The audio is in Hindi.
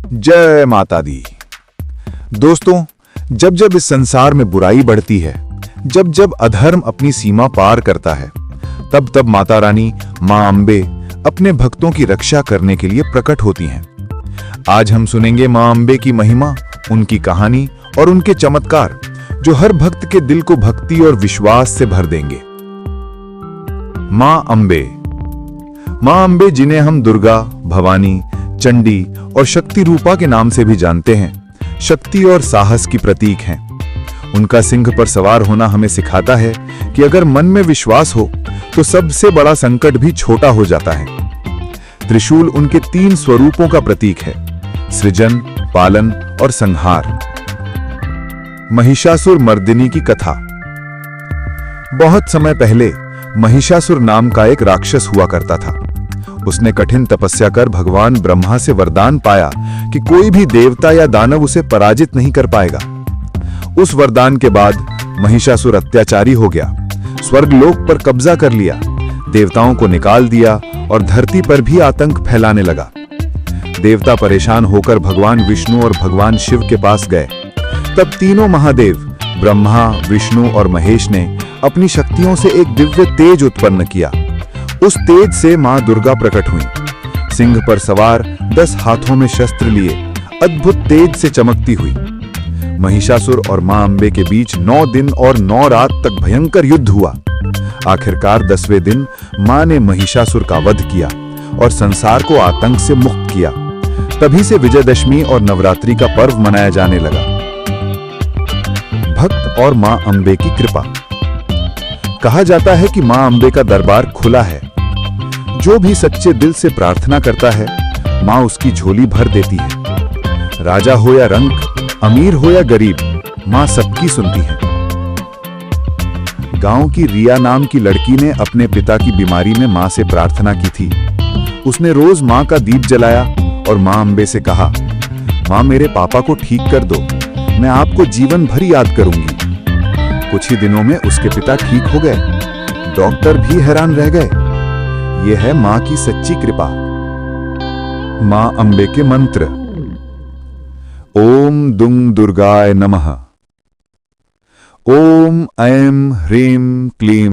जय माता दी। दोस्तों, जब जब इस संसार में बुराई बढ़ती है, जब जब अधर्म अपनी सीमा पार करता है, तब तब माता रानी मां अंबे अपने भक्तों की रक्षा करने के लिए प्रकट होती हैं। आज हम सुनेंगे मां अंबे की महिमा, उनकी कहानी और उनके चमत्कार जो हर भक्त के दिल को भक्ति और विश्वास से भर देंगे। मां अंबे जिन्हें हम दुर्गा, भवानी, चंडी और शक्ति रूपा के नाम से भी जानते हैं, शक्ति और साहस की प्रतीक हैं। उनका सिंह पर सवार होना हमें सिखाता है कि अगर मन में विश्वास हो तो सबसे बड़ा संकट भी छोटा हो जाता है। त्रिशूल उनके 3 स्वरूपों का प्रतीक है: सृजन, पालन और संहार। महिषासुर मर्दिनी की कथा। बहुत समय पहले महिषासुर नाम का एक राक्षस हुआ करता था। उसने कठिन तपस्या कर भगवान ब्रह्मा से वरदान पाया कि कोई भी देवता या दानव उसे पराजित नहीं कर पाएगा। उस वरदान के बाद महिषासुर अत्याचारी हो गया, स्वर्गलोक पर कब्जा कर लिया, देवताओं को निकाल दिया और धरती पर भी आतंक फैलाने लगा। देवता परेशान होकर भगवान विष्णु और भगवान शिव के पास गए। तब तीनों महादेव ब्रह्मा, विष्णु और महेश ने अपनी शक्तियों से एक दिव्य तेज उत्पन्न किया। उस तेज से मां दुर्गा प्रकट हुई, सिंह पर सवार 10 हाथों में शस्त्र लिए, अद्भुत तेज से चमकती हुई। महिषासुर और मां अंबे के बीच 9 दिन और 9 रात तक भयंकर युद्ध हुआ। आखिरकार 10वें दिन मां ने महिषासुर का वध किया और संसार को आतंक से मुक्त किया। तभी से विजयदशमी और नवरात्रि का पर्व मनाया जाने लगा। भक्त और मां अंबे की कृपा। कहा जाता है कि मां अंबे का दरबार खुला है। जो भी सच्चे दिल से प्रार्थना करता है, मां उसकी झोली भर देती है। राजा हो या रंक, अमीर हो या गरीब, मां सबकी सुनती है। गांव की रिया नाम की लड़की ने अपने पिता की बीमारी में मां से प्रार्थना की थी। उसने रोज मां का दीप जलाया और मां अंबे से कहा, मां मेरे पापा को ठीक कर दो, मैं आपको जीवन भर याद करूंगी। कुछ ही दिनों में उसके पिता ठीक हो गए। डॉक्टर भी हैरान रह गए। यह है मां की सच्ची कृपा। मां अंबे के मंत्र। ओम दुंग दुर्गाय नमः। ओम ऐं ह्रीं क्लीं